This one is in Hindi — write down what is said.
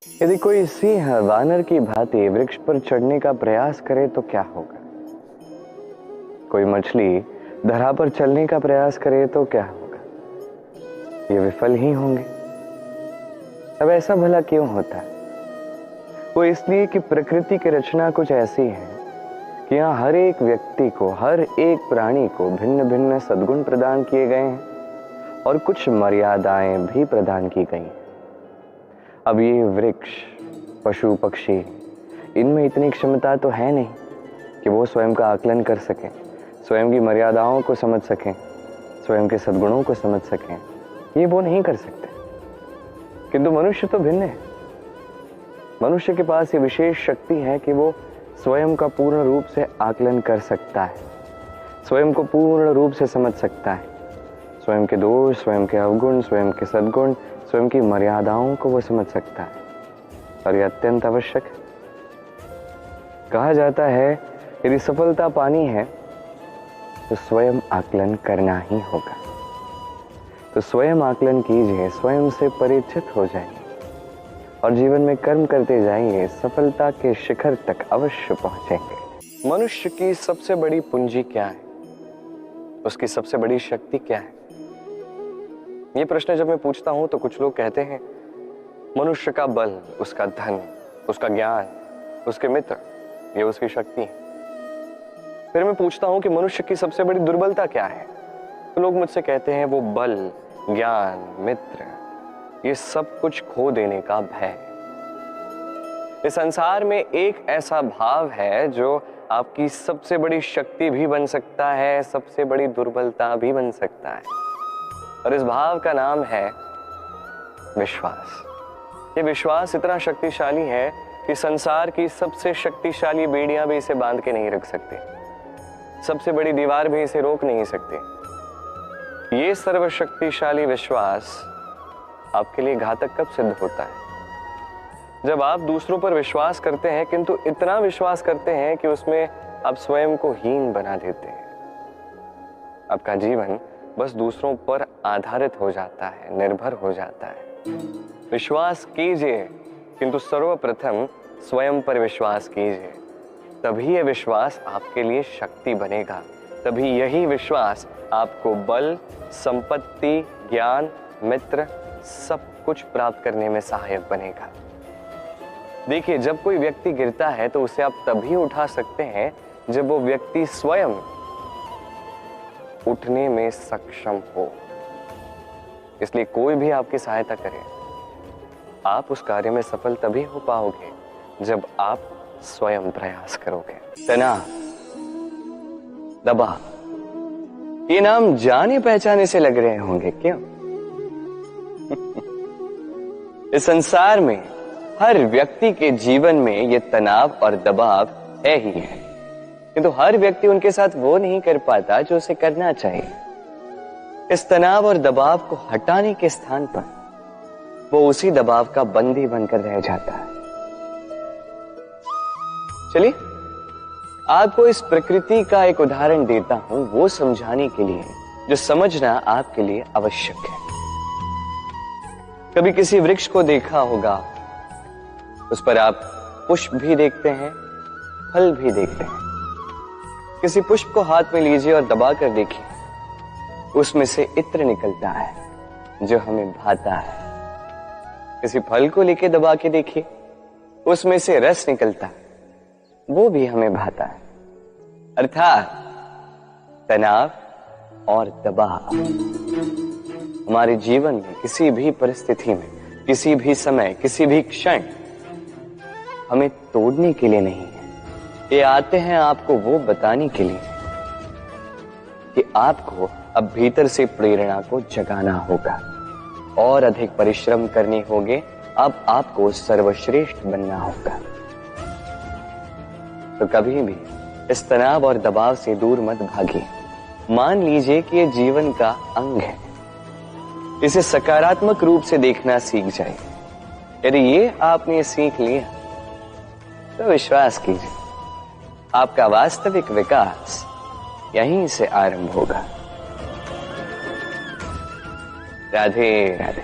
यदि कोई सिंह वानर की भांति वृक्ष पर चढ़ने का प्रयास करे तो क्या होगा? कोई मछली धरा पर चलने का प्रयास करे तो क्या होगा? ये विफल ही होंगे। अब ऐसा भला क्यों होता है? वो इसलिए कि प्रकृति की रचना कुछ ऐसी है कि यहाँ हर एक व्यक्ति को, हर एक प्राणी को भिन्न भिन्न सद्गुण प्रदान किए गए हैं और कुछ मर्यादाएं भी प्रदान की गई हैं। अब ये वृक्ष, पशु, पक्षी, इनमें इतनी क्षमता तो है नहीं कि वो स्वयं का आकलन कर सकें, स्वयं की मर्यादाओं को समझ सकें, स्वयं के सद्गुणों को समझ सकें। ये वो नहीं कर सकते। किंतु मनुष्य तो भिन्न है। मनुष्य के पास ये विशेष शक्ति है कि वो स्वयं का पूर्ण रूप से आकलन कर सकता है, स्वयं को पूर्ण रूप से समझ सकता है, स्वयं के दोष, स्वयं के अवगुण, स्वयं के सद्गुण, स्वयं की मर्यादाओं को वो समझ सकता है। और यह अत्यंत आवश्यक है। कहा जाता है यदि सफलता पानी है तो स्वयं आकलन करना ही होगा। तो स्वयं आकलन कीजिए, स्वयं से परिचित हो जाइए और जीवन में कर्म करते जाइए, सफलता के शिखर तक अवश्य पहुंचेंगे। मनुष्य की सबसे बड़ी पूंजी क्या है? उसकी सबसे बड़ी शक्ति क्या है? ये प्रश्न जब मैं पूछता हूं तो कुछ लोग कहते हैं मनुष्य का बल, उसका धन, उसका ज्ञान, उसके मित्र, ये उसकी शक्ति है। फिर मैं पूछता हूं कि मनुष्य की सबसे बड़ी दुर्बलता क्या है? तो लोग मुझसे कहते हैं वो बल, ज्ञान, मित्र, ये सब कुछ खो देने का भय। इस संसार में एक ऐसा भाव है जो आपकी सबसे बड़ी शक्ति भी बन सकता है, सबसे बड़ी दुर्बलता भी बन सकता है। और इस भाव का नाम है विश्वास। ये विश्वास इतना शक्तिशाली है कि संसार की सबसे शक्तिशाली बेड़ियां भी इसे बांध के नहीं रख सकते, सबसे बड़ी दीवार भी इसे रोक नहीं सकते। ये सर्वशक्तिशाली विश्वास आपके लिए घातक कब सिद्ध होता है? जब आप दूसरों पर विश्वास करते हैं, किंतु इतना विश्वास करते हैं कि उसमें आप स्वयं को हीन बना देते हैं। आपका जीवन बस दूसरों पर आधारित हो जाता है, निर्भर हो जाता है। विश्वास कीजिए, किंतु सर्वप्रथम स्वयं पर विश्वास कीजिए। तभी यह विश्वास आपके लिए शक्ति बनेगा। तभी यही विश्वास आपको बल, संपत्ति, ज्ञान, मित्र, सब कुछ प्राप्त करने में सहायक बनेगा। देखिए, जब कोई व्यक्ति गिरता है तो उसे आप तभी उठा सकते हैं जब वो व्यक्ति स्वयं उठने में सक्षम हो। इसलिए कोई भी आपकी सहायता करे, आप उस कार्य में सफल तभी हो पाओगे जब आप स्वयं प्रयास करोगे। तनाव, दबाव, ये नाम जाने पहचाने से लग रहे होंगे, क्यों? इस संसार में हर व्यक्ति के जीवन में ये तनाव और दबाव है ही है, किंतु हर व्यक्ति उनके साथ वो नहीं कर पाता जो उसे करना चाहिए। इस तनाव और दबाव को हटाने के स्थान पर वो उसी दबाव का बंदी बनकर रह जाता है। चलिए, आपको इस प्रकृति का एक उदाहरण देता हूं, वो समझाने के लिए जो समझना आपके लिए आवश्यक है। कभी किसी वृक्ष को देखा होगा, उस पर आप पुष्प भी देखते हैं, फल भी देखते हैं। किसी पुष्प को हाथ में लीजिए और दबा कर देखिए, उसमें से इत्र निकलता है जो हमें भाता है। किसी फल को लेके दबा के देखिए, उसमें से रस निकलता है, वो भी हमें भाता है। अर्थात तनाव और दबाव हमारे जीवन में किसी भी परिस्थिति में, किसी भी समय, किसी भी क्षण हमें तोड़ने के लिए नहीं है। ये आते हैं आपको वो बताने के लिए कि आपको अब भीतर से प्रेरणा को जगाना होगा और अधिक परिश्रम करने होंगे। अब आपको सर्वश्रेष्ठ बनना होगा। तो कभी भी इस तनाव और दबाव से दूर मत भागिए। मान लीजिए कि ये जीवन का अंग है, इसे सकारात्मक रूप से देखना सीख जाए। यदि ये आपने सीख लिया तो विश्वास कीजिए, आपका वास्तविक विकास यहीं से आरंभ होगा। राधे राधे।